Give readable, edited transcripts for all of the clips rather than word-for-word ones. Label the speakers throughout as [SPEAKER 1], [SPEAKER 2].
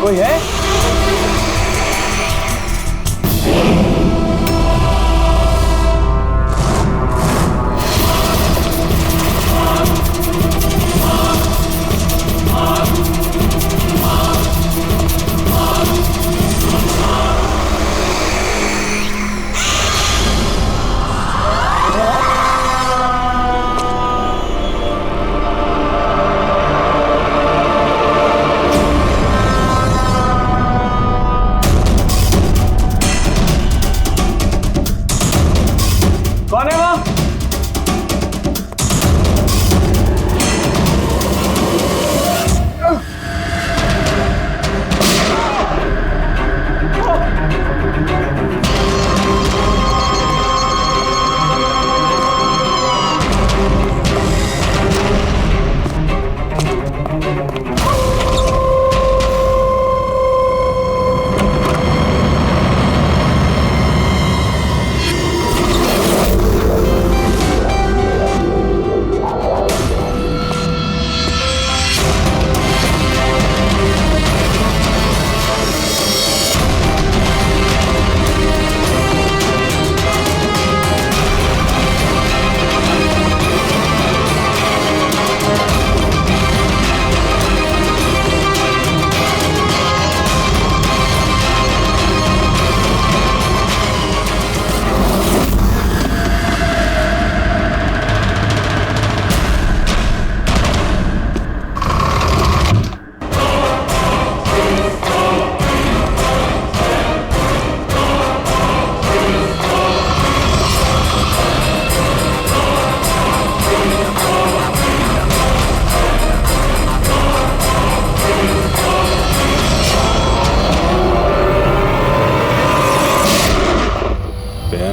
[SPEAKER 1] कोई है? कौन है वो?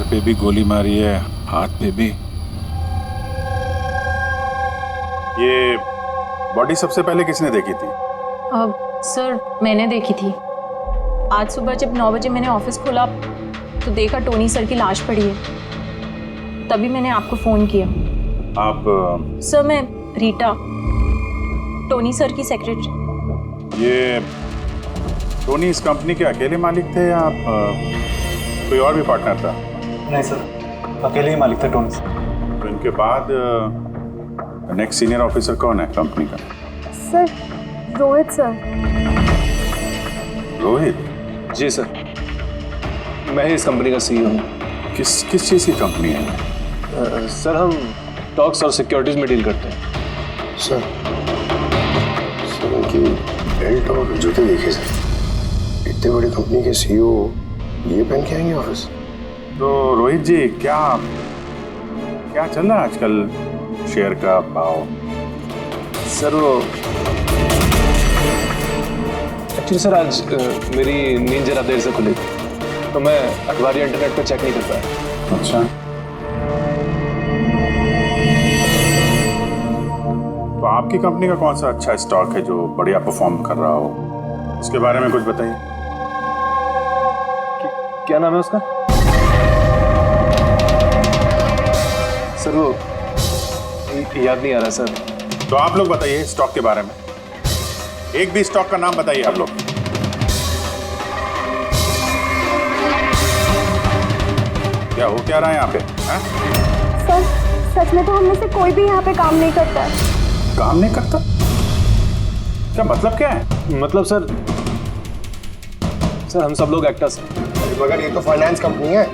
[SPEAKER 2] पे भी गोली मारी है, हाथ पे भी। ये बॉडी सबसे पहले किसने देखी थी?
[SPEAKER 3] सर मैंने देखी थी। आज सुबह जब 9 बजे मैंने ऑफिस खोला तो देखा टोनी सर की लाश पड़ी है, तभी मैंने आपको फ़ोन किया।
[SPEAKER 2] आप?
[SPEAKER 3] सर मैं रीटा, टोनी सर की सेक्रेटरी।
[SPEAKER 2] ये टोनी इस कंपनी के अकेले मालिक थे या आप कोई और भी पार्टनर था?
[SPEAKER 1] नहीं सर, अकेले ही मालिक थे टोनी सर।
[SPEAKER 2] तो इनके बाद नेक्स्ट सीनियर ऑफिसर कौन है कंपनी का?
[SPEAKER 4] Sir Rohit sir.
[SPEAKER 2] रोहित?
[SPEAKER 5] जी सर, मैं ही इस कंपनी का सीईओ हूँ।
[SPEAKER 2] किस चीज़ की कंपनी है?
[SPEAKER 5] सर हम स्टॉक्स और सिक्योरिटीज में डील करते हैं।
[SPEAKER 6] सर उनकी बेल्ट और जूते देखे सर, इतने बड़ी कंपनी के सीईओ ये पहन के आएंगे ऑफिस?
[SPEAKER 2] तो रोहित जी क्या चल रहा है आजकल शेयर का भाव?
[SPEAKER 5] सर वो एक्चुअली सर आज मेरी नींद जरा देर से खुली थी तो मैं अखबार या इंटरनेट पर चेक नहीं कर पाया।
[SPEAKER 2] अच्छा, तो आपकी कंपनी का कौन सा अच्छा स्टॉक है जो बढ़िया परफॉर्म कर रहा हो? इसके बारे में कुछ बताइए।
[SPEAKER 5] क्या नाम है उसका? सर वो याद नहीं आ रहा सर।
[SPEAKER 2] तो आप लोग बताइए स्टॉक के बारे में, एक भी स्टॉक का नाम बताइए आप लोग। क्या हो क्या रहा है यहाँ पे?
[SPEAKER 4] सर सच में तो हम में से कोई भी यहाँ पे काम नहीं करता है।
[SPEAKER 2] काम नहीं करता? क्या मतलब क्या है?
[SPEAKER 5] मतलब सर हम सब लोग एक्टर्स हैं।
[SPEAKER 6] मगर ये तो फाइनेंस कंपनी है,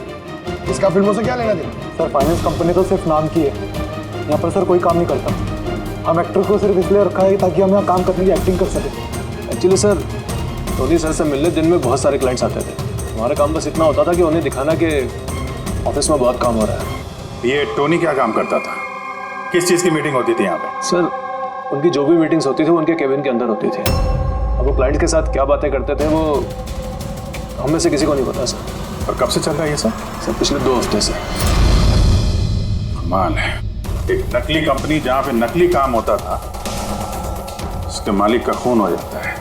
[SPEAKER 6] इसका फिल्मों से क्या लेना देना?
[SPEAKER 1] सर फाइनेंस कंपनी तो सिर्फ नाम की है, यहाँ पर सर कोई काम नहीं करता। हम एक्टर को सिर्फ इसलिए रखा है ताकि हम यहाँ काम करने की एक्टिंग कर सकें।
[SPEAKER 5] एक्चुअली सर टोनी सर से मिलने दिन में बहुत सारे क्लाइंट्स आते थे। हमारा काम बस इतना होता था कि उन्हें दिखाना कि ऑफिस में बहुत काम हो रहा है।
[SPEAKER 2] ये टोनी क्या काम करता था? किस चीज़ की मीटिंग होती थी यहाँ पे?
[SPEAKER 5] सर उनकी जो भी मीटिंग्स होती थी वो उनके केबिन के अंदर होती थी। अब वो क्लाइंट के साथ क्या बातें करते थे वो हम में से किसी को नहीं पता सर।
[SPEAKER 2] और कब से चल रहा है ये सब?
[SPEAKER 5] सर पिछले 2 हफ्ते से।
[SPEAKER 2] कमाल है, एक नकली कंपनी जहाँ पे नकली काम होता था उसके मालिक का खून हो जाता है।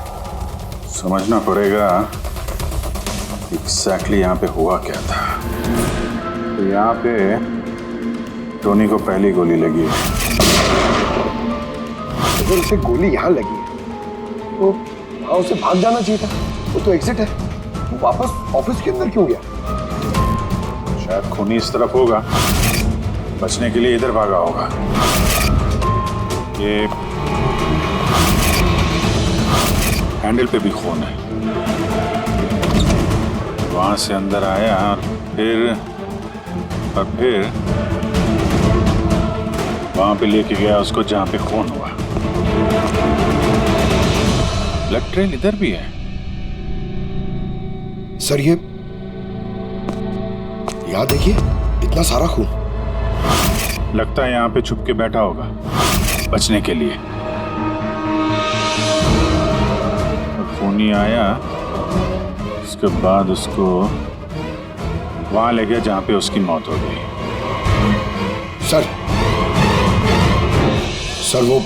[SPEAKER 2] समझना पड़ेगा एग्जैक्टली यहाँ पे हुआ क्या था। तो यहाँ पे टोनी को पहली गोली लगी है।
[SPEAKER 6] अगर उसे गोली यहाँ लगी है तो हाँ, उसे भाग जाना चाहिए था, वो तो एग्जिट है, वो वापस ऑफिस के अंदर क्यों गया?
[SPEAKER 2] शायद खूनी इस तरफ होगा, बचने के लिए इधर भागा होगा। ये हैंडल पे भी खून है, वहां से अंदर आया और फिर वहां पे लेके गया उसको जहां पे खून हुआ। ब्लड ट्रेल इधर भी है।
[SPEAKER 6] सर ये यहाँ देखिए, इतना सारा खून।
[SPEAKER 2] लगता है यहाँ पे छुप के बैठा होगा बचने के लिए। खूनी आया, उसके बाद उसको वहां ले गया जहां पे उसकी मौत हो गई।
[SPEAKER 6] सर वो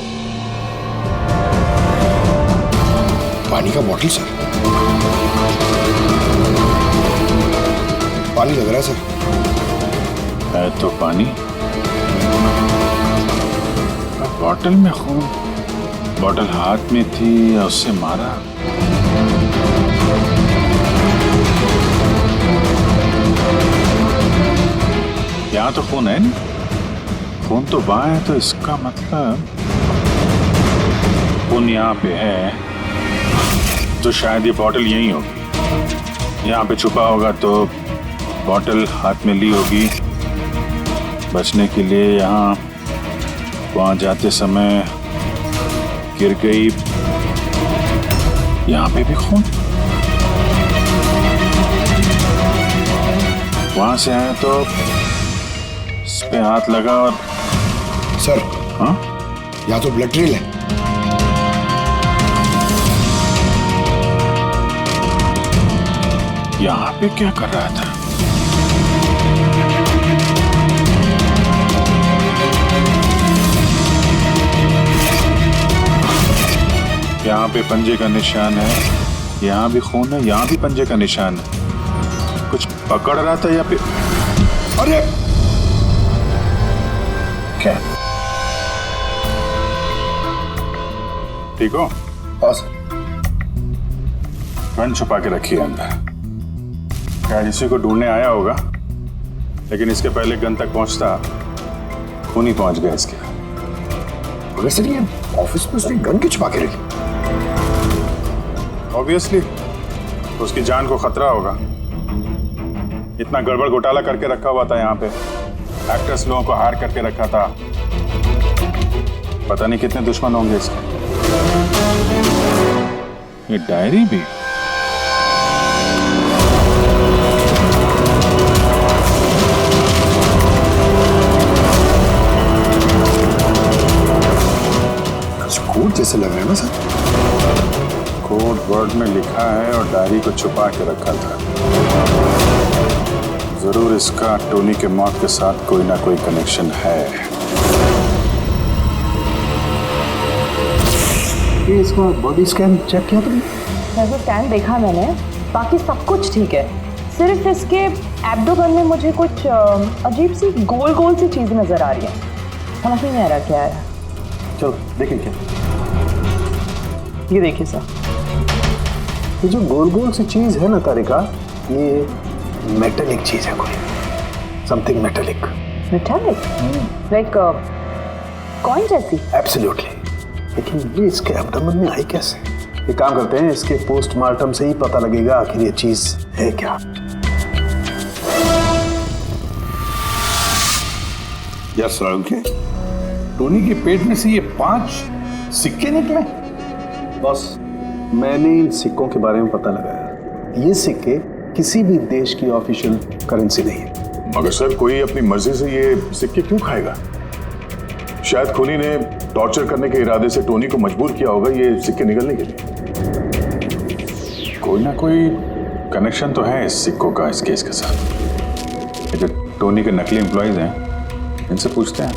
[SPEAKER 6] पानी का बॉटल, सर पानी लग रहा है सर।
[SPEAKER 2] है तो पानी, बॉटल में खून। बॉटल हाथ में थी या उससे मारा? यहाँ तो खून है नहीं, खून तो वहां है, तो इसका मतलब खून यहाँ पे है, तो शायद ये बॉटल यहीं होगी। यहाँ पे छुपा होगा तो बॉटल हाथ में ली होगी बचने के लिए। यहाँ वहां जाते समय गिर गई, यहाँ पे भी खून। वहां से आया तो इस पे हाथ लगा और
[SPEAKER 6] सर
[SPEAKER 2] हाँ,
[SPEAKER 6] यहाँ तो ब्लड ट्रेल है।
[SPEAKER 2] यहाँ पे क्या कर रहा था? यहाँ पे पंजे का निशान है, यहाँ भी खून है, यहाँ भी पंजे का निशान है। कुछ पकड़ रहा था या फिर?
[SPEAKER 6] अरे
[SPEAKER 2] क्या? ठीक हो?
[SPEAKER 6] हाँ सर।
[SPEAKER 2] गन छुपा के रखी है अंदर। शायद इसी को ढूंढने आया होगा, लेकिन इसके पहले गन तक पहुंचता खूनी पहुंच गया इसके।
[SPEAKER 6] मगर सर ये ऑफिस में उसने गन क्यों छुपा के रखी?
[SPEAKER 2] ऑब्वियसली उसकी जान को खतरा होगा। इतना गड़बड़ घोटाला करके रखा हुआ था यहाँ पे, एक्टर्स लोगों को हार करके रखा था। पता नहीं कितने दुश्मन होंगे इसके। ये डायरी भी।
[SPEAKER 6] कोड जैसे लग रहा है ना सर।
[SPEAKER 2] कोड वर्ड में लिखा है और डायरी को छुपा के रखा था। जरूर इसका टोनी के मौत के साथ कोई ना कोई कनेक्शन है।
[SPEAKER 6] ये इसका बॉडी स्कैन चेक किया तुमने?
[SPEAKER 7] वैसे स्कैन देखा मैंने, बाकी सब कुछ ठीक है। सिर्फ इसके एब्डोमेन में मुझे कुछ अजीब सी गोल गोल सी चीज़ नज़र आ रही है, समझ नहीं आ रहा क्या है।
[SPEAKER 5] चलो देखें क्या।
[SPEAKER 7] ये देखिए सर,
[SPEAKER 5] ये जो गोल गोल सी चीज है ना तारिका, ये
[SPEAKER 6] मेटेलिक चीज है, कोई something metallic.
[SPEAKER 7] Metallic like coin जैसी।
[SPEAKER 6] एब्सोल्युटली। लेकिन ये इसके एब्डोमेन में आई कैसे?
[SPEAKER 5] एक काम करते हैं, इसके पोस्टमार्टम से ही पता लगेगा आखिर ये चीज है क्या।
[SPEAKER 8] यस राहुल के टोनी के पेट में से ये 5 सिक्के निकले।
[SPEAKER 5] बॉस, मैंने इन सिक्कों के बारे में पता लगाया। ये सिक्के किसी भी देश की ऑफिशियल करेंसी नहीं है।
[SPEAKER 2] मगर सर, कोई अपनी मर्जी से ये सिक्के क्यों खाएगा? शायद खूनी ने टॉर्चर करने के इरादे से टोनी को मजबूर किया होगा ये सिक्के निकलने के लिए। कोई ना कोई कनेक्शन तो है इस सिक्कों का इस केस के साथ। जो टोनी के नकली एम्प्लॉइज हैं, इनसे पूछते हैं।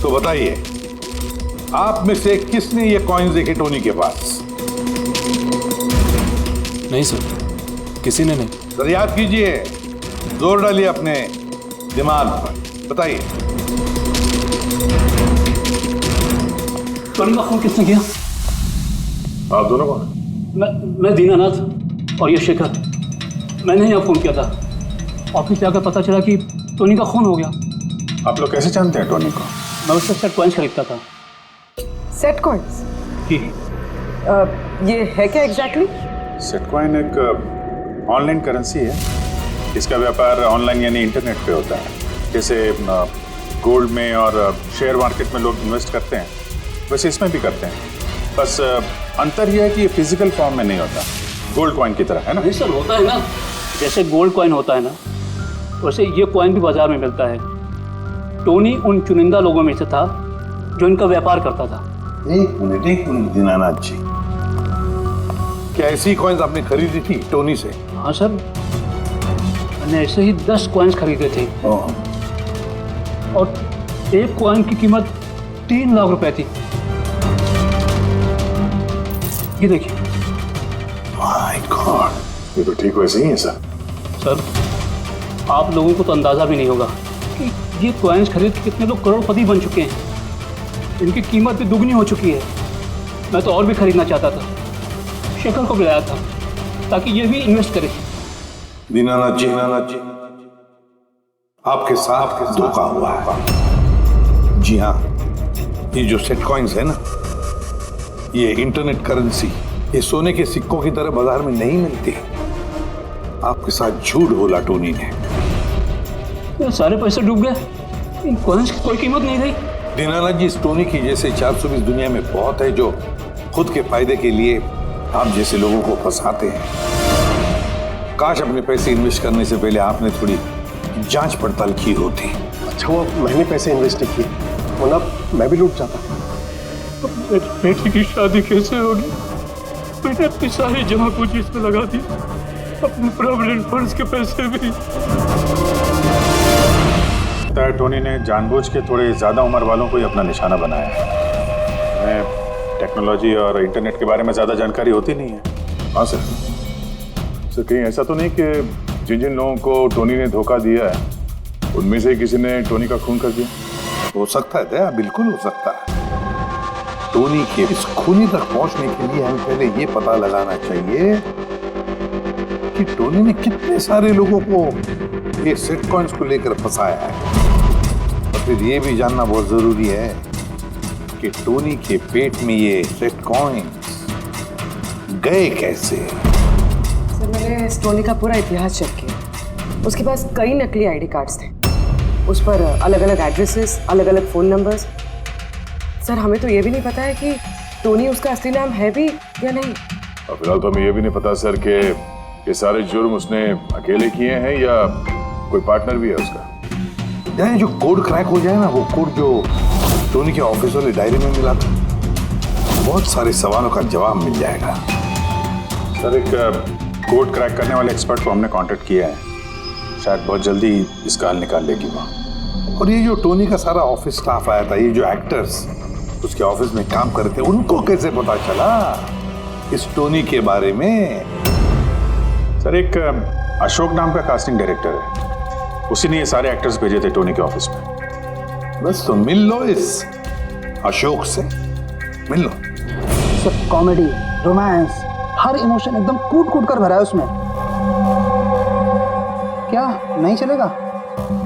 [SPEAKER 8] तो बताइए, आप में से किसने ये कॉइन्स देखे टोनी के पास?
[SPEAKER 5] नहीं सर, किसी ने नहीं।
[SPEAKER 8] सर याद कीजिए, जोर डालिए अपने दिमाग पर, बताइए।
[SPEAKER 9] टोनी का खून किसने किया?
[SPEAKER 8] आप दोनों कौन हैं?
[SPEAKER 9] मैं दीनानाथ और ये शेखर। मैंने यहाँ फ़ोन किया था। ऑफिस से आकर पता चला कि टोनी का खून हो गया।
[SPEAKER 2] आप लोग कैसे जानते हैं टोनी को?
[SPEAKER 9] मैं उससे सेट कॉइन्स खरीदता था।
[SPEAKER 7] Set coins?
[SPEAKER 9] जी।
[SPEAKER 7] ये है क्या एग्जैक्टली?
[SPEAKER 2] सेटकॉइन एक ऑनलाइन करेंसी है। इसका व्यापार ऑनलाइन यानी इंटरनेट पे होता है। जैसे गोल्ड में और शेयर मार्केट में लोग इन्वेस्ट करते हैं, वैसे इसमें भी करते हैं। बस अंतर यह है कि ये फिजिकल फॉर्म में नहीं होता, गोल्ड कॉइन की तरह, है ना?
[SPEAKER 9] नहीं सर, होता है ना। जैसे गोल्ड कॉइन होता है ना, वैसे ये कॉइन भी बाजार में मिलता है। टोनी उन चुनिंदा लोगों में से था जो इनका व्यापार करता था।
[SPEAKER 8] एक मिनट दीनानाथ जी, क्या ऐसी कॉइन्स आपने खरीदी थी टोनी से?
[SPEAKER 9] हाँ सर, मैंने ऐसे ही 10 कॉइन्स खरीदे थे और एक कॉइन की कीमत 3 लाख रुपए थी। ये देखिए।
[SPEAKER 8] माय गॉड,
[SPEAKER 6] ये तो ठीक वैसे ही है सर।
[SPEAKER 9] सर, आप लोगों को तो अंदाजा भी नहीं होगा कि ये कॉइन्स खरीद के कितने लोग करोड़पति बन चुके हैं। इनकी कीमत भी दुगनी हो चुकी है। मैं तो और भी खरीदना चाहता था। शेखर को बुलाया था ताकि ये भी इन्वेस्ट करे।
[SPEAKER 8] दीनानाथ जी, आपके साथ धोखा हुआ है। जी हाँ, ये जो सेट कॉइन्स है ना, ये इंटरनेट करेंसी, ये सोने के सिक्कों की तरह बाजार में नहीं मिलती। आपके साथ झूठ बोला टोनी ने।
[SPEAKER 9] ये सारे पैसे डूब गए। इन कॉइन्स की कोई कीमत नहीं रही।
[SPEAKER 8] दीनानाथ जी, इस टोनी की जैसे 420 दुनिया में बहुत है जो खुद के फायदे के लिए आप जैसे लोगों को फंसाते हैं। काश अपने पैसे इन्वेस्ट करने से पहले आपने थोड़ी जांच पड़ताल की होती।
[SPEAKER 6] अच्छा वो मैंने पैसे इन्वेस्ट किए, वरना मैं भी लूट जाता।
[SPEAKER 9] मेरी बेटी की शादी कैसे होगी? मैंने अपनी सारी जमा पूंजी इसमें लगा दी, अपने प्रोविडेंट फंड्स के पैसे भी।
[SPEAKER 2] लगता है टोनी ने जानबूझ के थोड़े ज़्यादा उम्र वालों को ही अपना निशाना बनाया है। हमें टेक्नोलॉजी और इंटरनेट के बारे में ज़्यादा जानकारी होती नहीं है।
[SPEAKER 8] हाँ सर।
[SPEAKER 2] सर, कहीं ऐसा तो नहीं कि जिन जिन लोगों को टोनी ने धोखा दिया है उनमें से किसी ने टोनी का खून कर दिया?
[SPEAKER 8] हो सकता है दया, बिल्कुल हो सकता है। टोनी के इस खूनी तक पहुंचने के लिए हमें पहले ये पता लगाना चाहिए कि टोनी ने कितने सारे लोगों को ये सेट कॉइन्स को लेकर फंसाया है। और फिर ये भी जानना बहुत जरूरी है कि टोनी के पेट में ये सेट कॉइन्स गए कैसे।
[SPEAKER 7] सर, मैंने इस टोनी का पूरा इतिहास चेक किया। उसके पास कई नकली आईडी कार्ड्स थे, उस पर अलग अलग एड्रेसेस, अलग अलग फ़ोन नंबर्स। सर, हमें तो ये भी नहीं पता है कि टोनी उसका असली नाम है भी या नहीं।
[SPEAKER 2] और फिलहाल तो हमें ये भी नहीं पता सर कि ये सारे जुर्म उसने अकेले किए हैं या कोई पार्टनर भी है उसका।
[SPEAKER 8] यानी जो कोड क्रैक हो जाए ना, वो कोड जो टोनी के ऑफिस वाले डायरी में मिला था, बहुत सारे सवालों का जवाब मिल जाएगा।
[SPEAKER 2] सर, एक कोड क्रैक करने वाले एक्सपर्ट को हमने कांटेक्ट किया है। शायद बहुत जल्दी इसका हल निकाल लेगी वो।
[SPEAKER 8] और ये जो टोनी का सारा ऑफिस स्टाफ आया था, ये जो एक्टर्स उसके ऑफिस में काम करते थे, उनको कैसे पता चला इस टोनी के बारे में?
[SPEAKER 2] सर, एक अशोक नाम का कास्टिंग डायरेक्टर है, उसी ने ये सारे एक्टर्स भेजे थे टोनी के ऑफिस में।
[SPEAKER 8] बस तो मिल लो इस अशोक से, मिल लो।
[SPEAKER 10] सब कॉमेडी, रोमांस, हर इमोशन एकदम कूट कूट कर भरा है उसमें। क्या नहीं चलेगा?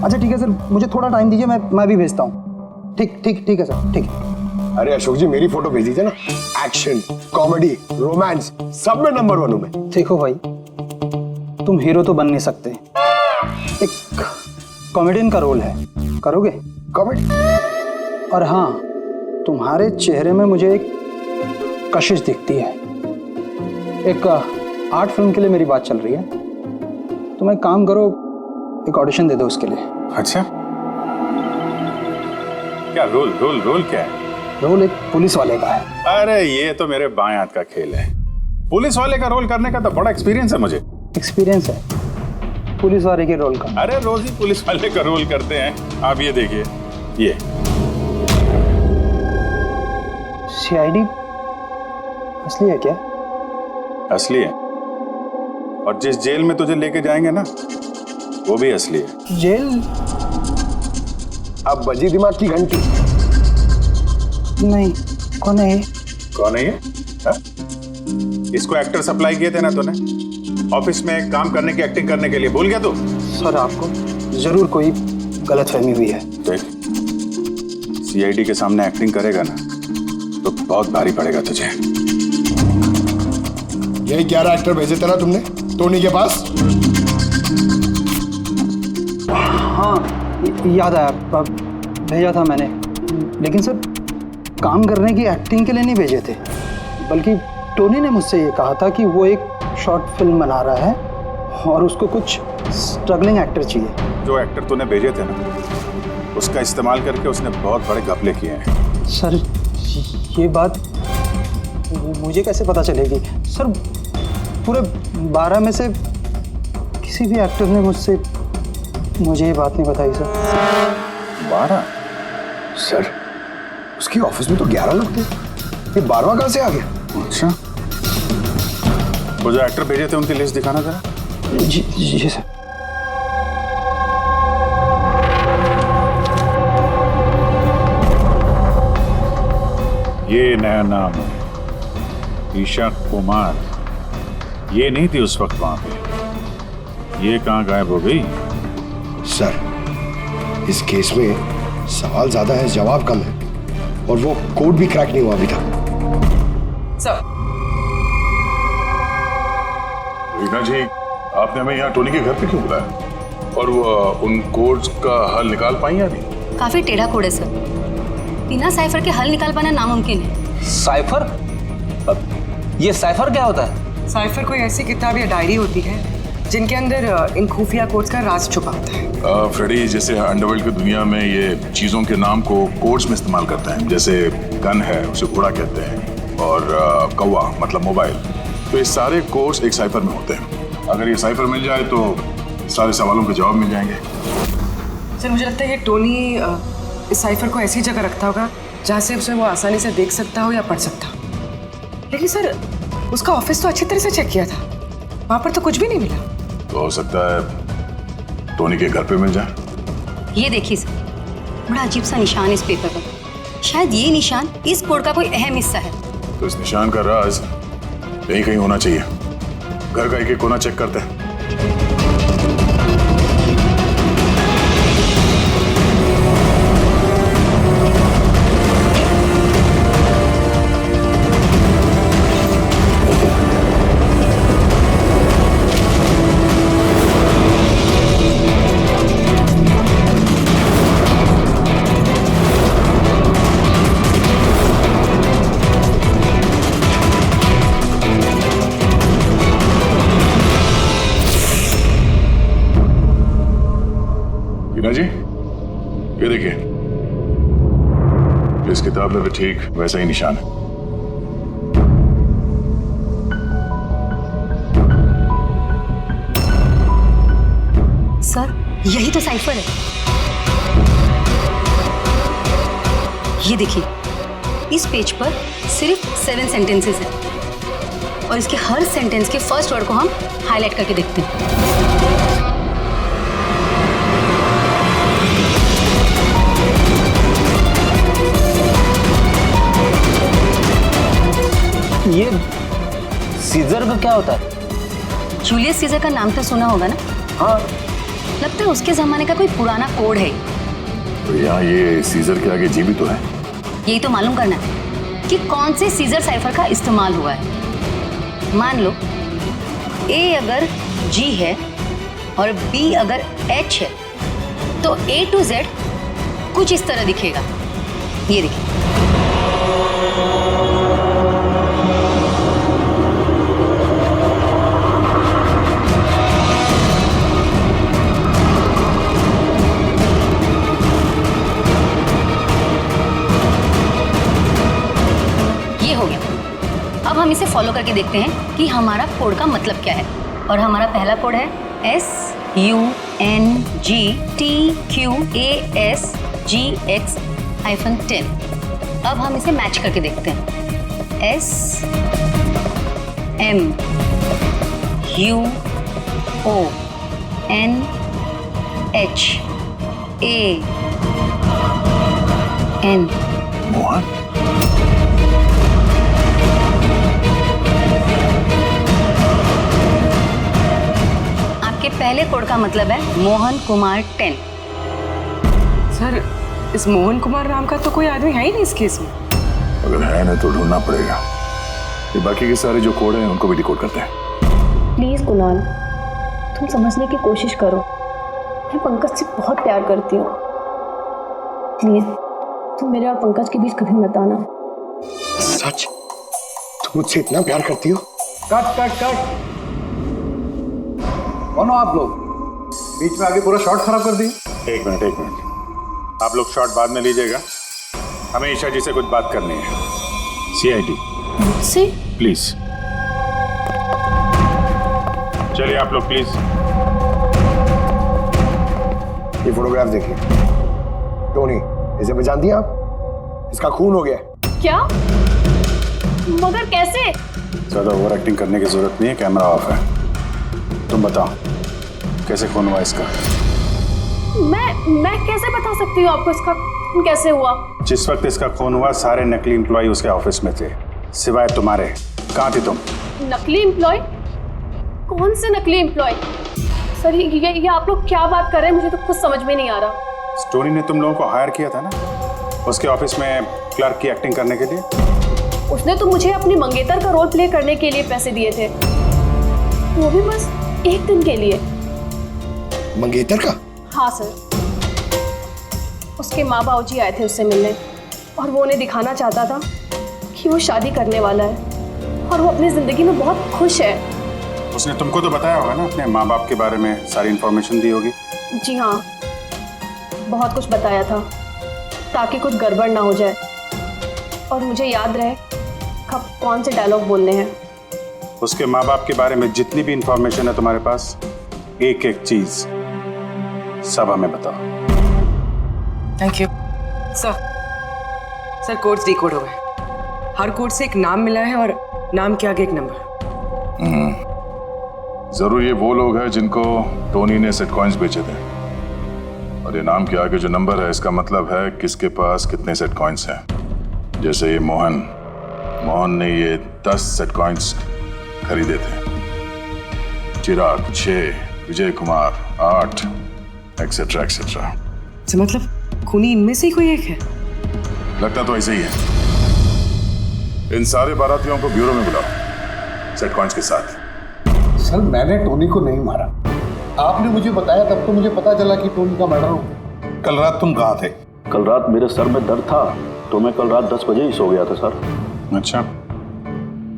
[SPEAKER 10] अच्छा ठीक है सर, मुझे थोड़ा टाइम दीजिए, मैं भी भेजता हूँ। ठीक है सर, ठीक है।
[SPEAKER 6] अरे अशोक जी, मेरी फोटो भेज दीजिए ना। एक्शन, कॉमेडी, रोमांस, सब में नंबर 1 हूं मैं।
[SPEAKER 10] देखो भाई, तुम हीरो तो बन नहीं सकते, एक कॉमेडियन का रोल है, करोगे?
[SPEAKER 6] कॉमेडी?
[SPEAKER 10] और हाँ, तुम्हारे चेहरे में मुझे एक कशिश दिखती है। एक आर्ट फिल्म के लिए मेरी बात चल रही है, तुम एक काम करो, एक ऑडिशन दे दो उसके लिए।
[SPEAKER 2] अच्छा, क्या रोल क्या है?
[SPEAKER 10] रोल एक पुलिस वाले का है।
[SPEAKER 2] अरे ये तो मेरे बाएं हाथ का खेल है। पुलिस वाले का रोल करने का तो बड़ा एक्सपीरियंस है मुझे।
[SPEAKER 10] एक्सपीरियंस है पुलिस वाले के रोल का?
[SPEAKER 2] अरे रोज ही पुलिस वाले का रोल करते हैं। आप ये देखिए, ये
[SPEAKER 10] सीआईडी असली है क्या?
[SPEAKER 2] असली है, और जिस जेल में तुझे लेके जाएंगे ना, वो भी असली है।
[SPEAKER 10] जेल?
[SPEAKER 6] अब बजी दिमाग की घंटी।
[SPEAKER 10] नहीं, कौन है ये?
[SPEAKER 2] कौन है ये? इसको एक्टर सप्लाई किए थे ना तूने ऑफिस में काम करने की एक्टिंग करने के लिए, भूल गया तू?
[SPEAKER 10] सर आपको ज़रूर कोई गलतफहमी हुई है।
[SPEAKER 2] देख, सीआईडी के सामने एक्टिंग करेगा ना तो बहुत भारी पड़ेगा तुझे।
[SPEAKER 6] यही 11 एक्टर भेजे थे ना तुमने टोनी के पास?
[SPEAKER 10] हाँ याद आया, भेजा था मैंने, लेकिन सर काम करने की एक्टिंग के लिए नहीं भेजे थे, बल्कि टोनी ने मुझसे ये कहा था कि वो एक शॉर्ट फिल्म बना रहा है और उसको कुछ स्ट्रगलिंग एक्टर चाहिए।
[SPEAKER 2] जो एक्टर तूने भेजे थे ना उसका इस्तेमाल करके उसने बहुत बड़े घपले किए हैं।
[SPEAKER 10] सर ये बात मुझे कैसे पता चलेगी? सर पूरे 12 में से किसी भी एक्टर ने मुझे ये बात नहीं बताई सर।
[SPEAKER 6] 12? सर उसकी ऑफिस में तो 11 लोग थे, ये 12वां कहां से आ गया?
[SPEAKER 2] अच्छा, वो जो एक्टर भेजे थे उनकी लिस्ट दिखाना जरा।
[SPEAKER 10] जी सर।
[SPEAKER 2] ये नया नाम है, ईशा कुमार। ये नहीं थी उस वक्त वहां पे, ये कहाँ गायब हो गई?
[SPEAKER 6] सर इस केस में सवाल ज्यादा है, जवाब कम है, और वो कोड भी क्रैक नहीं हुआ अभी तक।
[SPEAKER 7] सर
[SPEAKER 2] रीना जी, आपने हमें यहाँ टोनी के घर पे क्यों बुलाया? और वो उन कोड्स का हल निकाल पाई या नहीं?
[SPEAKER 11] काफी टेढ़ा कोड है सर, बिना साइफर के हल निकाल पाना नामुमकिन है।
[SPEAKER 5] साइफर? ये साइफर क्या होता है?
[SPEAKER 7] साइफर कोई ऐसी किताब या डायरी होती है जिनके अंदर इन खुफिया कोड्स का राज छुपा होता है।
[SPEAKER 2] फ्रेडी, जैसे अंडरवर्ल्ड की दुनिया में ये चीजों के नाम को कोड्स में इस्तेमाल करते हैं, जैसे गन है उसे घोड़ा कहते हैं, और कौवा मतलब मोबाइल, तो ये सारे कोड्स एक साइफर में होते हैं। अगर ये साइफर मिल जाए तो सारे सवालों के जवाब मिल जाएंगे।
[SPEAKER 7] सर मुझे लगता है ये टोनी इस साइफर को ऐसी जगह रखता होगा जहाँ से उसे वो आसानी से देख सकता हो या पढ़ सकता हो। लेकिन सर उसका ऑफिस तो अच्छी तरह से चेक किया था, वहाँ पर तो कुछ भी नहीं मिला।
[SPEAKER 2] तो हो सकता है टोनी के घर पे मिल जाए।
[SPEAKER 11] ये देखिए सर, बड़ा अजीब सा निशान इस पेपर पर, शायद ये निशान इस कोड का कोई अहम हिस्सा है।
[SPEAKER 2] तो इस निशान का राज यहीं कहीं होना चाहिए। घर का एक कोना चेक करते हैं। जी, ये देखिए, इस किताब में भी ठीक वैसा ही निशान है।
[SPEAKER 11] सर यही तो साइफर है। ये देखिए, इस पेज पर सिर्फ 7 सेंटेंसेस हैं और इसके हर सेंटेंस के फर्स्ट वर्ड को हम हाईलाइट करके देखते हैं।
[SPEAKER 5] ये सीजर का क्या होता है?
[SPEAKER 11] जूलियस सीजर का नाम तो सुना होगा ना?
[SPEAKER 5] हाँ।
[SPEAKER 11] लगता है उसके जमाने का कोई पुराना कोड है।
[SPEAKER 2] तो यहाँ ये सीजर के आगे जी भी तो है।
[SPEAKER 11] यही तो मालूम करना है कि कौन से सीजर साइफर का इस्तेमाल हुआ है। मान लो ए अगर जी है और बी अगर एच है तो A to Z कुछ इस तरह दिखेगा। ये देखिए, अब हम इसे फॉलो करके देखते हैं कि हमारा कोड का मतलब क्या है। और हमारा पहला कोड है SUNGTQASGX-10। अब हम इसे मैच करके देखते हैं। SMUONHAN।
[SPEAKER 2] मोहन,
[SPEAKER 11] पहले कोड का मतलब है मोहन कुमार 10।
[SPEAKER 7] सर इस मोहन कुमार नाम का तो कोई आदमी है ही नहीं इस केस में।
[SPEAKER 8] अगर है ना तो ढूंढना पड़ेगा। ये बाकी के सारे जो कोड हैं उनको भी डिकोड करते हैं।
[SPEAKER 4] प्लीज कुणाल, तुम समझने की कोशिश करो। मैं पंकज से बहुत प्यार करती हूँ। प्लीज तुम मेरे और पंकज के बीच कभी मत आना।
[SPEAKER 6] सच? तुम मुझसे इतना प्यार करती हो?
[SPEAKER 10] Cut cut cut. कौन हो आप लोग? बीच में आगे पूरा शॉट खराब कर दिए।
[SPEAKER 2] एक मिनट, आप लोग शॉट बाद में लीजिएगा, हमें ईशा जी से कुछ बात करनी है। CID
[SPEAKER 3] मुझसे?
[SPEAKER 2] प्लीज चलिए आप लोग प्लीज।
[SPEAKER 6] ये फोटोग्राफ देखिए। टोनी, इसे पहचान दिया आप? इसका खून हो गया।
[SPEAKER 3] क्या? मगर कैसे?
[SPEAKER 2] ज्यादा ओवर एक्टिंग करने की जरूरत नहीं है, कैमरा ऑफ है। तुम बताओ कैसे खून हुआ इसका?
[SPEAKER 3] मैं कैसे बता सकती हूँ आपको इसका खून कैसे हुआ?
[SPEAKER 2] जिस वक्त इसका खून हुआ सारे नकली एम्प्लॉय उसके ऑफिस में थे, सिवाय तुम्हारे। कहाँ थी तुम?
[SPEAKER 3] नकली एम्प्लॉय? कौन से नकली एम्प्लॉय? सर ये आप लोग क्या बात कर रहे हैं? मुझे तो कुछ समझ में नहीं आ रहा।
[SPEAKER 2] टोनी ने तुम लोगों को हायर किया था ना उसके ऑफिस में क्लर्क की एक्टिंग करने के लिए।
[SPEAKER 3] उसने तो मुझे अपनी मंगेतर का रोल प्ले करने के लिए पैसे दिए थे, वो भी बस एक दिन के लिए।
[SPEAKER 6] मंगेतर का?
[SPEAKER 3] हाँ सर, उसके माँ बाबूजी आए थे उससे मिलने और वो उन्हें दिखाना चाहता था कि वो शादी करने वाला है और वो अपनी जिंदगी में बहुत खुश है।
[SPEAKER 2] उसने तुमको तो बताया होगा ना अपने माँ बाप के बारे में, सारी इंफॉर्मेशन दी होगी।
[SPEAKER 3] जी हाँ, बहुत कुछ बताया था ताकि कुछ गड़बड़ ना हो जाए और मुझे याद रहे कब कौन से डायलॉग बोलने हैं।
[SPEAKER 2] उसके माँ बाप के बारे में जितनी भी इंफॉर्मेशन है तुम्हारे पास, एक एक चीज सब हमें बताओ।
[SPEAKER 7] Thank you sir. Codes decode हो गए। हर कोड से एक नाम मिला है और नाम के आगे एक नंबर।
[SPEAKER 8] जरूर ये वो लोग हैं जिनको टोनी ने सेट कॉइन्स बेचे थे, और ये नाम के आगे जो नंबर है इसका मतलब है किसके पास कितने सेट कॉइन्स हैं। जैसे ये मोहन ने ये 10 सेट कॉइन्स खरीदे थे, चिराग 6, विजय कुमार 8, एक्सेट्रा एक्सेट्रा।
[SPEAKER 7] तो मतलब खूनी इनमें से ही कोई एक है?
[SPEAKER 8] लगता तो ऐसे ही है। इन सारे बारातियों को ब्यूरो में बुलाओ सेट कॉइन्स के साथ। सर मैंने टोनी को नहीं मारा, आपने मुझे बताया तब तो मुझे पता चला कि टोनी का मर्डर हो गया। कल रात तुम कहाँ थे?
[SPEAKER 9] कल रात मेरे सर में दर्द था तो मैं कल रात 10 बजे ही सो गया था सर।
[SPEAKER 2] अच्छा,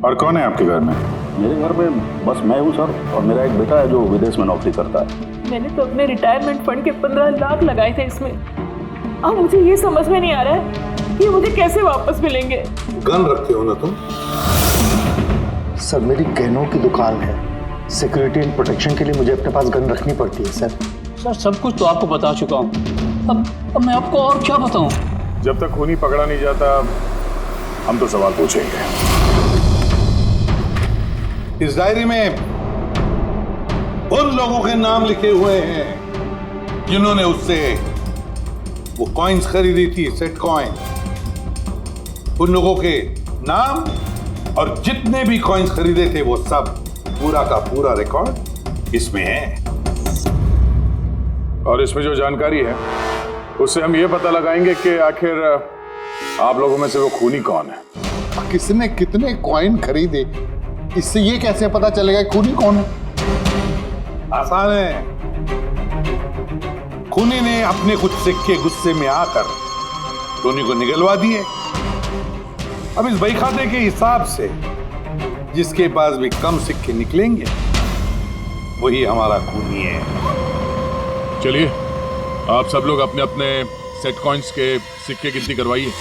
[SPEAKER 2] और कौन है आपके घर में?
[SPEAKER 9] मेरे घर में बस मैं हूँ सर, और मेरा एक बेटा है जो विदेश में नौकरी करता है।
[SPEAKER 3] मैंने तो अपने रिटायरमेंट फंड के 15 लाख लगाए थे इसमें। अब मुझे ये समझ में नहीं आ रहा है ये मुझे कैसे वापस मिलेंगे।
[SPEAKER 8] गन रखते हो ना तुम?
[SPEAKER 6] सर मेरी गहनों की दुकान है, सिक्योरिटी एंड प्रोटेक्शन के लिए मुझे अपने पास गन रखनी पड़ती है सर।
[SPEAKER 9] सर सब कुछ तो आपको बता चुका हूँ, अब मैं आपको और क्या बताऊँ?
[SPEAKER 2] जब तक खूनी पकड़ा नहीं जाता हम तो सवाल पूछेंगे।
[SPEAKER 8] इस डायरी में उन लोगों के नाम लिखे हुए हैं जिन्होंने उससे वो कॉइन्स खरीदी थी, सेट कॉइन। उन लोगों के नाम और जितने भी कॉइन्स खरीदे थे वो सब, पूरा का पूरा रिकॉर्ड इसमें है।
[SPEAKER 2] और इसमें जो जानकारी है उससे हम ये पता लगाएंगे कि आखिर आप लोगों में से वो खूनी कौन है।
[SPEAKER 8] किसने कितने कॉइन खरीदे, इससे ये कैसे पता चलेगा खूनी कौन है? आसान है। खूनी ने अपने कुछ सिक्के गुस्से में आकर टोनी को निगलवा दिए। अब इस बहीखाते के हिसाब से जिसके पास भी कम सिक्के निकलेंगे वही हमारा खूनी है।
[SPEAKER 12] चलिए आप सब लोग अपने अपने सेट कॉइन्स के सिक्के गिनती करवाइए।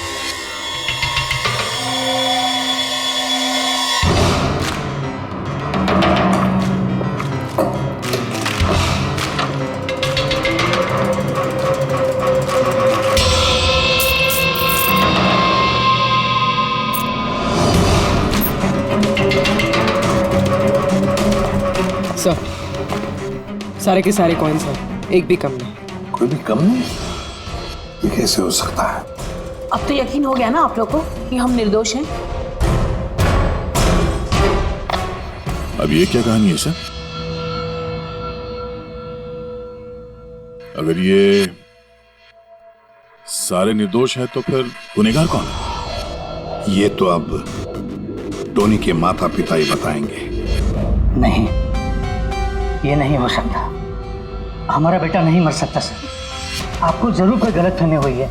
[SPEAKER 7] सर सारे के सारे कॉइन्स हैं, एक भी कम नहीं।
[SPEAKER 8] कोई भी कम नहीं? ये कैसे हो सकता है?
[SPEAKER 3] अब तो यकीन हो गया ना आप लोग को कि हम निर्दोष हैं।
[SPEAKER 12] अब ये क्या कहानी है सर? अगर ये सारे निर्दोष है तो फिर गुनहगार कौन है?
[SPEAKER 8] ये तो अब टोनी के माता पिता ही बताएंगे।
[SPEAKER 13] नहीं, ये नहीं हो सकता। हमारा बेटा नहीं मर सकता सर। आपको जरूर कोई गलतफहमी हुई है।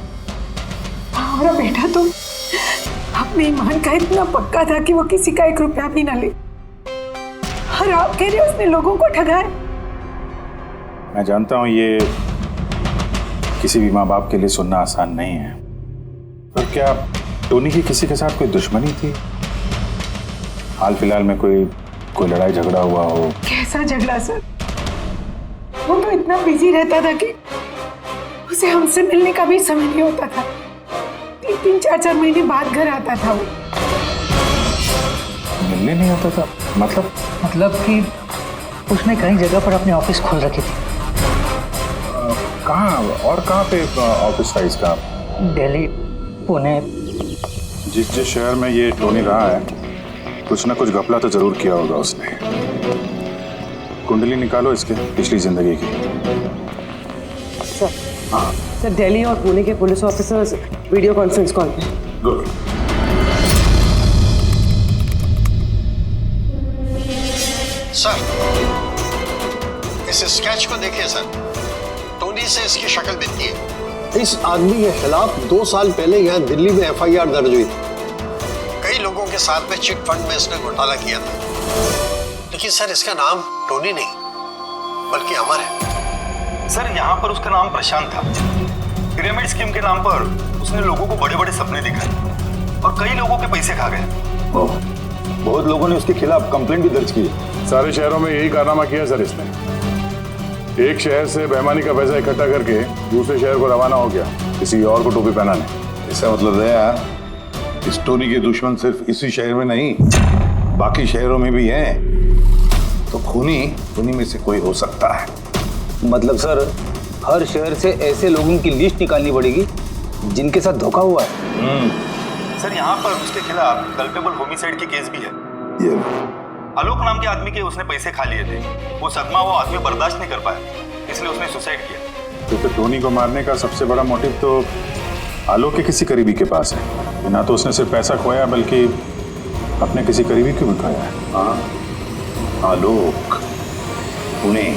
[SPEAKER 7] हमारा बेटा तो अपने ईमान का इतना पक्का था कि वो किसी का 1 रुपया भी ना ले, और आप कह रहे हो उसने लोगों को ठगा है।
[SPEAKER 2] मैं जानता हूं ये किसी भी माँ बाप के लिए सुनना आसान नहीं है, पर क्या टोनी की किसी के साथ कोई दुश्मनी थी? हाल फिलहाल में कोई लड़ाई झगड़ा हुआ हो?
[SPEAKER 7] कैसा झगड़ा सर? वो तो इतना बिजी रहता था कि उसे हमसे मिलने का भी समय नहीं होता था। 3-3, 4-4 महीने बाद घर आता था वो।
[SPEAKER 2] मिलने नहीं आता था?
[SPEAKER 13] मतलब कि उसने कई जगह पर अपने ऑफिस खोल रखी थी।
[SPEAKER 2] कहाँ पे ऑफिस था इसका?
[SPEAKER 13] दिल्ली, पुणे।
[SPEAKER 2] जिस शहर में ये टोनी रहा है, कुछ ना कुछ घपला तो जरूर किया होगा उसने। कुंडली निकालो इसके पिछली जिंदगी की।
[SPEAKER 7] सर, हाँ सर, दिल्ली और पुणे के police officers video conference call पे।
[SPEAKER 2] गुड।
[SPEAKER 6] सर, इस स्केच को देखिए सर। टोनी से इसकी शक्ल मिलती है। इस आदमी के खिलाफ 2 साल पहले यहाँ दिल्ली में FIR दर्ज हुई थी। कई लोगों के साथ में चिट फंड में इसने घोटाला किया था, लेकिन सर इसका नाम टोनी नहीं बल्कि अमर है।
[SPEAKER 14] सर, यहाँ पर उसका नाम प्रशांत था। पिरामिड स्कीम के नाम पर उसने लोगों को बड़े बड़े सपने दिखाए और कई लोगों के पैसे खा गए।
[SPEAKER 2] बहुत लोगों ने उसके खिलाफ कंप्लेंट भी दर्ज की। सारे शहरों में यही कारनामा किया सर इसने। एक शहर से बेईमानी का पैसा इकट्ठा करके दूसरे शहर को रवाना हो गया किसी और को टोपी पहनाने।
[SPEAKER 8] इसका मतलब है इस टोनी के दुश्मन सिर्फ इसी शहर में नहीं, बाकी शहरों में भी हैं। तो खूनी में से कोई हो सकता है।
[SPEAKER 10] मतलब सर, हर शहर से ऐसे लोगों की लिस्ट निकालनी पड़ेगी जिनके साथ धोखा हुआ है।
[SPEAKER 14] सर, यहाँ पर उसके खिलाफ कल्पेबल होमिसाइड की केस भी है।
[SPEAKER 8] ये
[SPEAKER 14] आलोक नाम के आदमी के उसने पैसे खा लिए थे। वो सदमा वो आदमी बर्दाश्त नहीं कर पाया, इसलिए उसने सुसाइड किया।
[SPEAKER 2] तो फिर टोनी को मारने का सबसे बड़ा मोटिव तो आलोक के किसी करीबी के पास है। ना तो उसने सिर्फ पैसा खोया बल्कि अपने किसी करीबी को भी खोया है।
[SPEAKER 8] हाँ, आलोक, पुणे।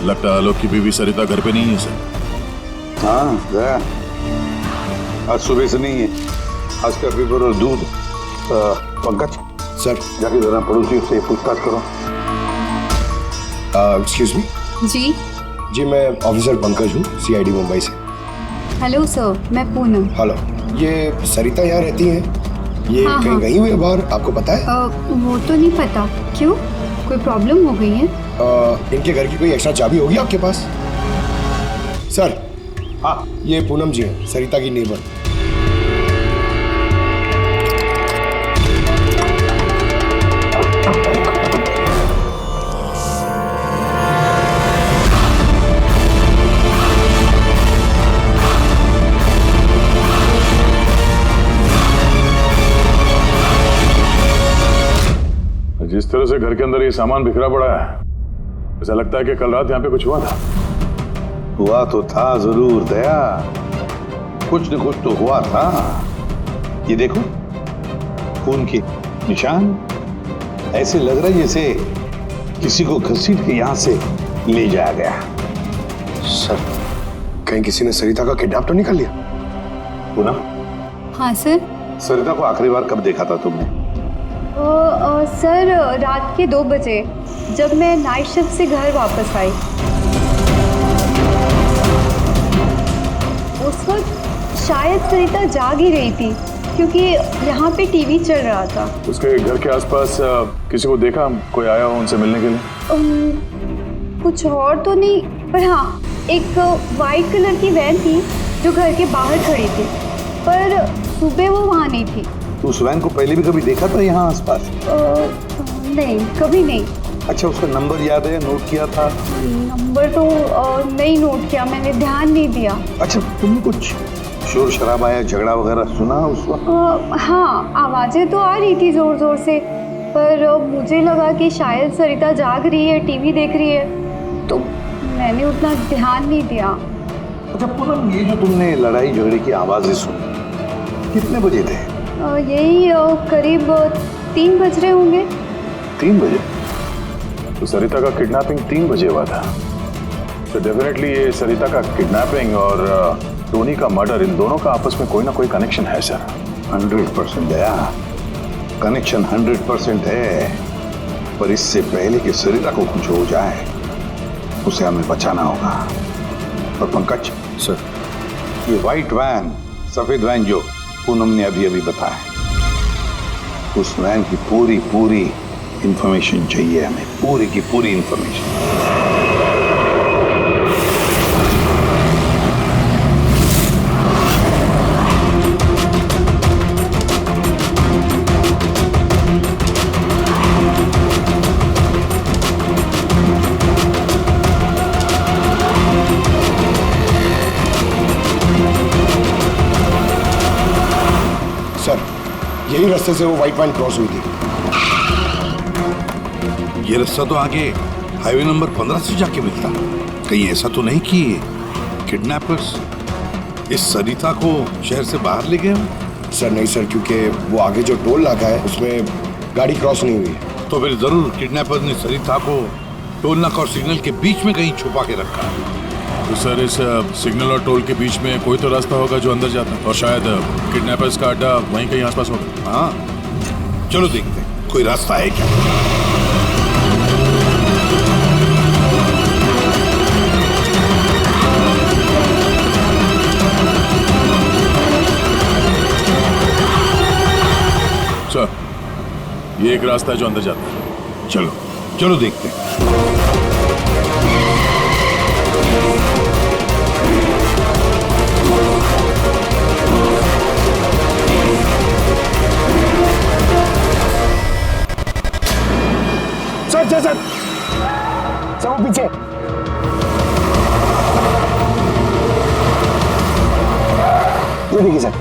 [SPEAKER 12] लगता है आलोक की बीवी सरिता घर पे नहीं है सर।
[SPEAKER 8] हाँ, गया। आज सुबह से नहीं है। आज का पेपर और दूध। पंकज सर, जाके जरा पड़ोसी से पूछताछ करो।
[SPEAKER 15] Excuse me.
[SPEAKER 16] जी,
[SPEAKER 15] मैं ऑफिसर पंकज हूँ, CID मुंबई से।
[SPEAKER 16] हेलो सर, मैं पूनम।
[SPEAKER 15] हेलो, ये सरिता यहाँ रहती हैं? ये
[SPEAKER 16] हाँ,
[SPEAKER 15] कहीं गई हुई है बाहर, आपको पता है?
[SPEAKER 16] वो तो नहीं पता। क्यों, कोई प्रॉब्लम हो गई है?
[SPEAKER 15] इनके घर की कोई एक्स्ट्रा चाबी होगी आपके पास? सर, हाँ, ये पूनम जी हैं, सरिता की नेबर।
[SPEAKER 2] जिस तरह से घर के अंदर ये सामान बिखरा पड़ा है, ऐसा लगता है कि कल रात यहाँ पे कुछ हुआ था।
[SPEAKER 8] हुआ तो था जरूर दया, कुछ न कुछ तो हुआ था। ये देखो, खून के निशान। ऐसे लग रहा है जैसे किसी को घसीट के यहाँ से ले जाया गया।
[SPEAKER 15] सर, कहीं किसी ने सरिता का किडनैप तो नहीं कर लिया?
[SPEAKER 8] पूनम?
[SPEAKER 16] हाँ सर।
[SPEAKER 8] सरिता को आखिरी बार कब देखा था तुमने?
[SPEAKER 16] सर, रात के 2 बजे, जब मैं नाइट शिफ्ट से घर वापस आई। उस वक्त शायद सरिता जाग ही रही थी, क्योंकि यहाँ पे टीवी चल रहा था।
[SPEAKER 2] उसके घर के आसपास किसी को देखा, कोई आया हो उनसे मिलने के लिए?
[SPEAKER 16] कुछ और तो नहीं, पर हाँ, एक वाइट कलर की वैन थी जो घर के बाहर खड़ी थी, पर सुबह वो वहाँ नहीं थी।
[SPEAKER 8] तो उस वैन को पहले भी कभी देखा था यहाँ आसपास?
[SPEAKER 16] नहीं, कभी नहीं।
[SPEAKER 8] अच्छा, उसका नंबर याद है, नोट किया था?
[SPEAKER 16] नंबर तो नहीं नोट किया, मैंने ध्यान नहीं दिया।
[SPEAKER 8] अच्छा, तुमने कुछ शोर शराबा या झगड़ा वगैरह सुना उस वक्त?
[SPEAKER 16] हाँ, आवाज़ें तो आ रही थी ज़ोर ज़ोर से, पर मुझे लगा कि शायद सरिता जाग रही है, टीवी देख रही है, तो मैंने उतना ध्यान नहीं दिया।
[SPEAKER 8] अच्छा पूनम, ये जो तुमने लड़ाई झगड़े की आवाज़ें सुनी, कितने बजे थे?
[SPEAKER 16] यही करीब 3 बज रहे होंगे।
[SPEAKER 2] 3 बजे? तो सरिता का किडनैपिंग 3 बजे हुआ था। तो डेफिनेटली ये सरिता का किडनैपिंग और टोनी का मर्डर, इन दोनों का आपस में कोई ना कोई कनेक्शन है सर।
[SPEAKER 8] 100% दया, कनेक्शन 100% है, पर इससे पहले कि सरिता को कुछ हो जाए उसे हमें बचाना होगा। और पंकज सर, ये व्हाइट वैन, सफेद वैन जो पूनम ने अभी अभी बताया, उस वैन की पूरी इंफॉर्मेशन चाहिए हमें, पूरी की पूरी इंफॉर्मेशन।
[SPEAKER 15] यही रास्ते से वो व्हाइट वैन क्रॉस हुई थी।
[SPEAKER 8] ये रास्ता तो आगे हाईवे नंबर 15 से जाके मिलता। कहीं ऐसा तो नहीं कि किडनैपर्स इस सरिता को शहर से बाहर ले गए हो?
[SPEAKER 15] सर नहीं सर, क्योंकि वो आगे जो टोल नाका है उसमें गाड़ी क्रॉस नहीं हुई।
[SPEAKER 8] तो फिर जरूर किडनैपर ने सरिता को टोल नाका और सिग्नल के बीच में कहीं छुपा के रखा।
[SPEAKER 2] तो सर इस सिग्नल और टोल के बीच में कोई तो रास्ता होगा जो अंदर जाता है, और शायद किडनैपर्स का अड्डा वहीं कहीं आसपास होगा।
[SPEAKER 8] हाँ चलो देखते हैं कोई रास्ता है क्या।
[SPEAKER 2] सर ये एक रास्ता है जो अंदर जाता है।
[SPEAKER 8] चलो चलो देखते हैं।
[SPEAKER 15] सर वो पीछे। ये देखिए सर।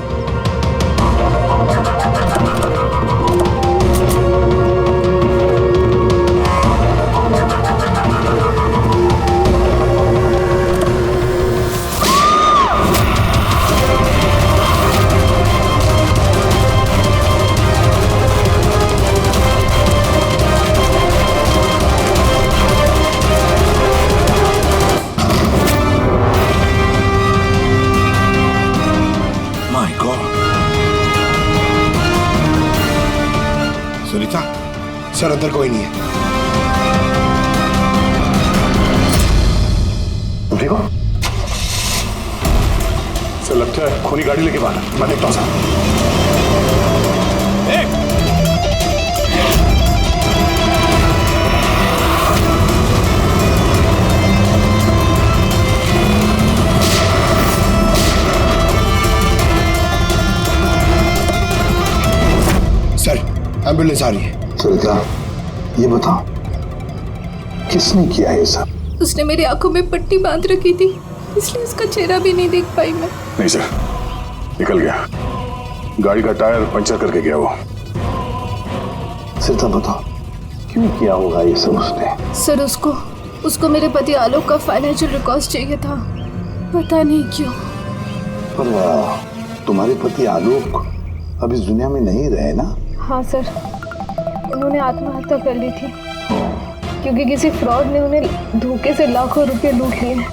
[SPEAKER 8] सरिता?
[SPEAKER 15] सर अंदर कोई नहीं है।
[SPEAKER 2] तुम ठीक हो? सर लगता है खूनी गाड़ी लेके बाहर। मैं देखता हूँ सर।
[SPEAKER 15] सर एम्बुलेंस आ रही है।
[SPEAKER 8] सरिता ये बताओ किसने किया ये सब?
[SPEAKER 3] उसने मेरी आंखों में पट्टी बांध रखी थी, इसलिए उसका चेहरा भी नहीं देख पाई मैं।
[SPEAKER 2] नहीं सर, निकल गया, गाड़ी का टायर पंचर करके गया वो।
[SPEAKER 8] सरिता बताओ क्यों किया होगा ये सब उसने?
[SPEAKER 3] सर उसको मेरे पति आलोक का फाइनेंशियल रिकॉर्ड चाहिए था, पता नहीं क्यों।
[SPEAKER 8] पर तुम्हारे पति आलोक अब इस दुनिया में नहीं रहे ना?
[SPEAKER 4] हाँ सर, उन्होंने आत्महत्या कर ली थी क्योंकि किसी फ्रॉड ने उन्हें धोखे से लाखों रुपए लूट लिए।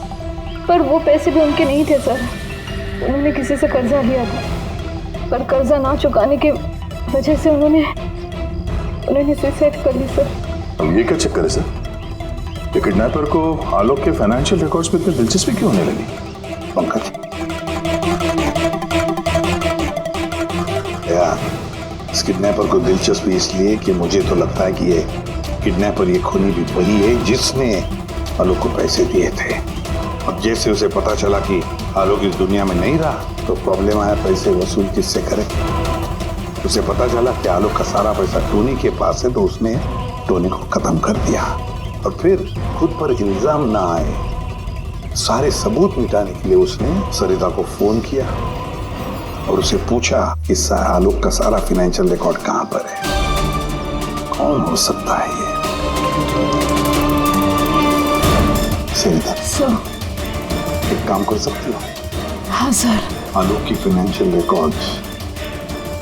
[SPEAKER 4] पर वो पैसे भी उनके नहीं थे सर, उन्होंने किसी से कर्जा लिया था, पर कर्जा ना चुकाने की वजह से उन्होंने सुसाइड कर ली सर।
[SPEAKER 2] अब ये क्या चक्कर है सर? ये किडनैपर को आलोक के फाइनेंशियल रिकॉर्ड्स में इतनी दिलचस्पी क्यों होने लगी?
[SPEAKER 8] पंकज यार, इस किडनैपर को दिलचस्पी इसलिए कि मुझे तो लगता है कि ये किडनैपर, ये खूनी भी वही है जिसने आलोक को पैसे दिए थे अब जैसे उसे पता चला कि आलोक इस दुनिया में नहीं रहा तो प्रॉब्लम आया, पैसे वसूल किससे करे। उसे पता चला कि आलोक का सारा पैसा टोनी के पास है, तो उसने टोनी को खत्म कर दिया और फिर खुद पर इल्जाम ना आए सारे सबूत मिटाने के लिए उसने सरिता को फोन किया और उसे पूछा कि आलोक का सारा फाइनेंशियल रिकॉर्ड कहां पर है। कौन हो सकता है ये? सरिता
[SPEAKER 4] सर,
[SPEAKER 8] एक काम कर सकती हो?
[SPEAKER 4] हाँ सर।
[SPEAKER 8] आलोक की फाइनेंशियल रिकॉर्ड्स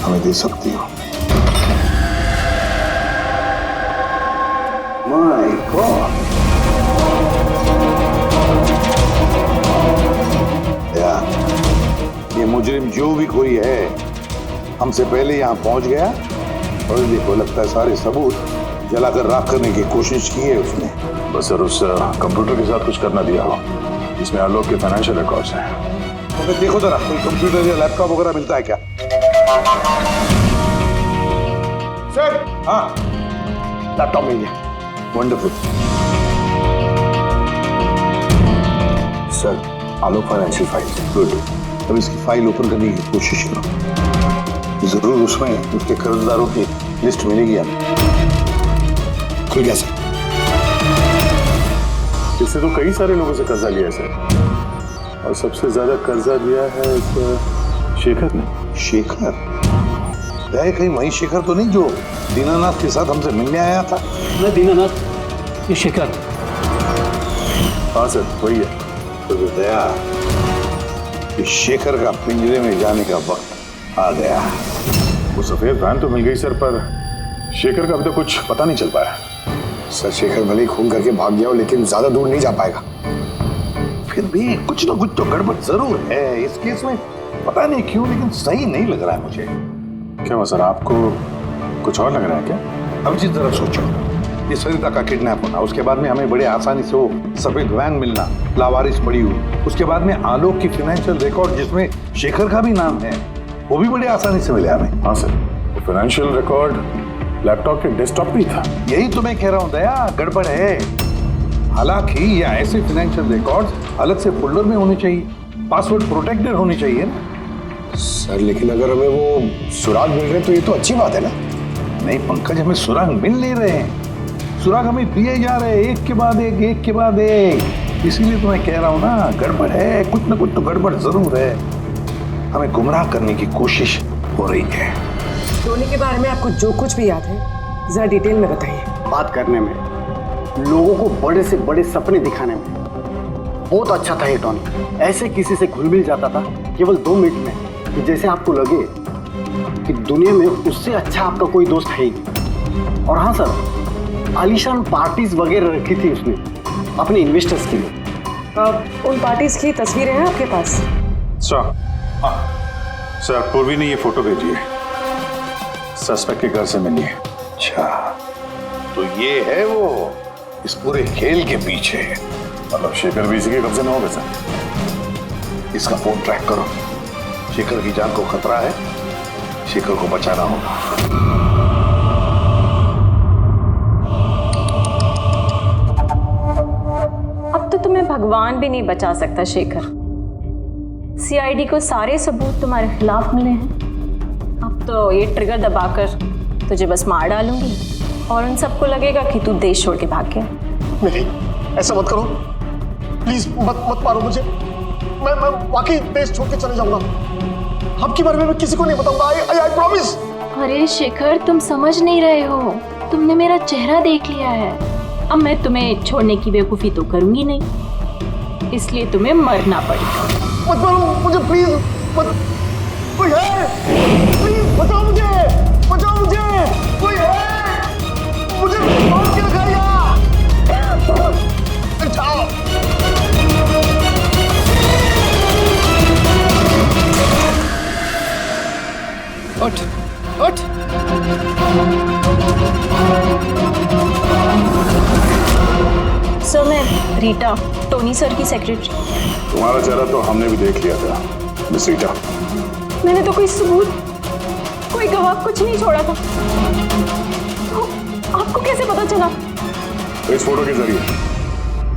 [SPEAKER 8] हमें दे सकती हो? माय गॉड, ये मुजरिम जो भी कोई है हमसे पहले यहाँ पहुंच गया और देखो लगता है सारे सबूत जलाकर राख करने की कोशिश की है उसने।
[SPEAKER 2] बस सर उस कंप्यूटर के साथ कुछ करना दिया हो जिसमें आलोक के फाइनेंशियल रिकॉर्ड्स हैं।
[SPEAKER 8] तो फिर देखो जरा कोई कंप्यूटर या लैपटॉप वगैरह मिलता है क्या?
[SPEAKER 15] सर,
[SPEAKER 8] हाँ
[SPEAKER 15] लैपटॉप मिल गया।
[SPEAKER 8] वंडरफुल।
[SPEAKER 15] सर, आलोक फाइनेंशियल फाइल।
[SPEAKER 8] गुड। अब इसकी फाइल ओपन करने की कोशिश करो, जरूर उसमें उसके कर्जदारों की लिस्ट मिलेगी हमें।
[SPEAKER 15] खुल गया सर।
[SPEAKER 2] इससे तो कई सारे लोगों से कर्जा लिया है सर, और सबसे ज्यादा कर्जा दिया है इस शेखर ने।
[SPEAKER 8] शेखर? कहीं वही शेखर तो नहीं जो दीनानाथ के साथ हमसे मिलने आया था?
[SPEAKER 9] मैं दीनानाथ, ये शेखर।
[SPEAKER 2] हाँ सर वही है।
[SPEAKER 8] तो दया, इस शेखर का पिंजरे में जाने का वक्त आ गया।
[SPEAKER 2] वो सफेद वैन तो मिल गई सर, पर शेखर का अभी तक कुछ पता नहीं चल पाया।
[SPEAKER 15] सर, शेखर भले ही खून करके भाग गया हो लेकिन ज्यादा दूर नहीं जा पाएगा।
[SPEAKER 8] फिर भी कुछ ना कुछ तो गड़बड़ जरूर है इस केस में। पता नहीं क्यों लेकिन सही नहीं लग रहा है मुझे।
[SPEAKER 2] क्या हुआ सर, आपको कुछ और लग रहा है क्या?
[SPEAKER 8] अब जिस तरह सोचो, ये सरिता का किडनैप होना, उसके बाद में हमें बड़े आसानी से वो सफेद वैन मिलना, लावारिस पड़ी हुई, उसके बाद में आलोक की फाइनेंशियल रिकॉर्ड जिसमें शेखर का भी नाम है, वो भी बड़े आसानी से मिले हमें।
[SPEAKER 2] हाँ सर, वो फाइनेंशियल रिकॉर्ड लैपटॉप के डेस्कटॉप पे था।
[SPEAKER 8] यही तो मैं कह रहा हूँ दया, गड़बड़ है। हालांकि ये ऐसे फाइनेंशियल रिकॉर्ड्स अलग से फोल्डर में होने चाहिए, पासवर्ड प्रोटेक्टेड होनी चाहिए ना।
[SPEAKER 15] सर, लेकिन अगर हमें वो सुराग मिल रहे तो ये तो अच्छी बात है ना।
[SPEAKER 8] नहीं पंकज, हमें सुराग मिल नहीं रहे हैं, सुराग हमें दिए जा रहे हैं एक के बाद एक, एक के बाद एक। इसीलिए तो मैं कह रहा हूँ ना, गड़बड़ है, कुछ ना कुछ तो गड़बड़ जरूर है। हमें गुमराह करने की कोशिश हो रही है।
[SPEAKER 7] टोनी के बारे में आपको जो कुछ भी याद है जरा डिटेल में बताइए।
[SPEAKER 13] बात करने में, लोगों को बड़े से बड़े सपने दिखाने में बहुत अच्छा था ये टोनी। ऐसे किसी से घुल मिल जाता था केवल 2 मिनट में कि जैसे आपको लगे कि दुनिया में उससे अच्छा आपका कोई दोस्त है ही। और हाँ सर, आलीशान पार्टीज वगैरह रखी थी उसने अपने इन्वेस्टर्स के लिए।
[SPEAKER 7] उन पार्टीज की तस्वीरें हैं आपके पास?
[SPEAKER 2] सर, हाँ सर, पूर्वी ने ये फोटो भेजी है, सस्पेक्ट के घर से मिली है।
[SPEAKER 8] अच्छा, तो ये है वो इस पूरे खेल के पीछे।
[SPEAKER 2] मतलब शेखर भी इसी के कब्जे में होगा सर।
[SPEAKER 8] इसका फोन ट्रैक करो, शेखर की जान को खतरा है, शेखर को बचाना होगा।
[SPEAKER 3] अब तो तुम्हें भगवान भी नहीं बचा सकता शेखर। सीआईडी को सारे सबूत तुम्हारे खिलाफ मिले हैं। अब तो ये ट्रिगर दबाकर तुझे बस मार डालूंगी और उन सबको लगेगा कि तू देश छोड़ के भाग गया।
[SPEAKER 15] नहीं, ऐसा मत करो प्लीज, मत मारो मुझे। मैं वाकई देश छोड़ के चले जाऊंगा। आपके बारे में मैं किसी को नहीं बताऊंगा। I promise.
[SPEAKER 3] अरे शेखर, तुम समझ नहीं रहे हो, तुमने मेरा चेहरा देख लिया है। अब मैं तुम्हें छोड़ने की बेवकूफ़ी तो करूंगी नहीं, इसलिए तुम्हें मरना पड़ेगा।
[SPEAKER 15] मत मारो मुझे प्लीज, मत। कोई है? प्लीज बचाओ मुझे, बचाओ मुझे, कोई है? मुझे मार के दिखाइए। जाओ।
[SPEAKER 7] उठ, उठ।
[SPEAKER 3] सर, मैं रीटा, टोनी सर की सेक्रेटरी।
[SPEAKER 2] तुम्हारा चेहरा तो हमने भी देख लिया था मिस रीटा।
[SPEAKER 3] मैंने तो कोई सबूत, कोई गवाह कुछ नहीं छोड़ा था। तो आपको कैसे पता चला?
[SPEAKER 2] तो इस फोटो के जरिए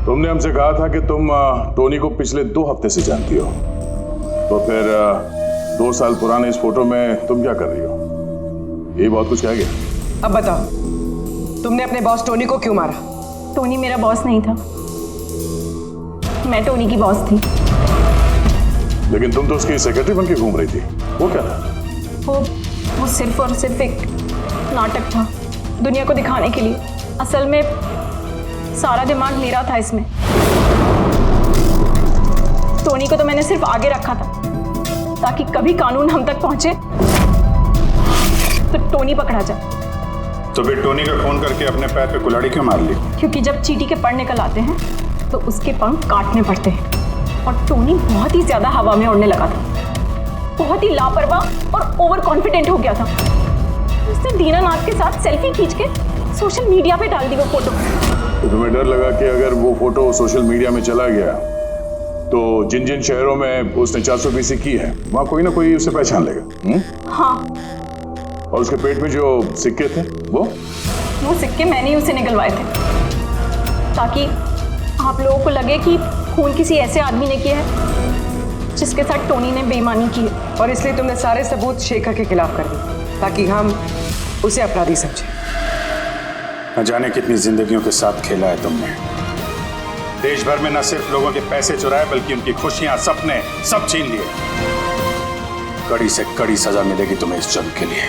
[SPEAKER 12] तुमने हमसे कहा था कि तुम टोनी को पिछले 2 हफ्ते से जानती हो, तो फिर 2 साल पुराने इस फोटो में तुम क्या कर रही हो? ये बहुत कुछ कह गया।
[SPEAKER 7] अब बताओ, तुमने अपने बॉस टोनी को क्यों मारा?
[SPEAKER 3] टोनी मेरा बॉस नहीं था, मैं टोनी की बॉस थी।
[SPEAKER 12] लेकिन तुम तो उसकी सेक्रेटरी बन के घूम रही थी, वो क्या था?
[SPEAKER 3] वो सिर्फ और सिर्फ एक नाटक था, दुनिया को दिखाने के लिए। असल में सारा दिमाग मेरा था इसमें। टोनी को तो मैंने सिर्फ आगे रखा था ताकि कभी कानून हम तक पहुंचे तो टोनी पकड़ा जाए।
[SPEAKER 2] तो फिर टोनी का फोन करके अपने पैर पे कुल्हाड़ी क्यों मार ली?
[SPEAKER 3] क्योंकि जब चींटी के पर निकल आते हैं तो उसके पंख काटने पड़ते हैं, और टोनी बहुत ही ज्यादा हवा में उड़ने लगा था, बहुत ही लापरवाह और ओवर कॉन्फिडेंट हो गया था। उसने दीनानाथ के साथ सेल्फी खींच के सोशल मीडिया पे डाल दी वो फोटो।
[SPEAKER 12] तो तुम्हें डर लगा कि अगर वो फोटो सोशल मीडिया में चला गया तो जिन जिन शहरों में उसने 420 की है वहां कोई ना कोई उसे पहचान लेगा।
[SPEAKER 3] हाँ।
[SPEAKER 12] और उसके पेट में जो सिक्के थे वो
[SPEAKER 3] सिक्के मैंने ही उसे निकलवाए थे ताकि आप लोगों को लगे कि खून किसी ऐसे आदमी ने किया है जिसके साथ टोनी ने बेईमानी की है।
[SPEAKER 7] और इसलिए तुमने सारे सबूत शेखर के खिलाफ कर दिए ताकि हम उसे अपराधी समझें।
[SPEAKER 2] न जाने कितनी जिंदगियों के साथ खेला है तुमने। देश भर में न सिर्फ लोगों के पैसे चुराए बल्कि उनकी खुशियां, सपने सब छीन लिए। कड़ी से कड़ी सजा मिलेगी तुम्हें इस जुर्म के लिए।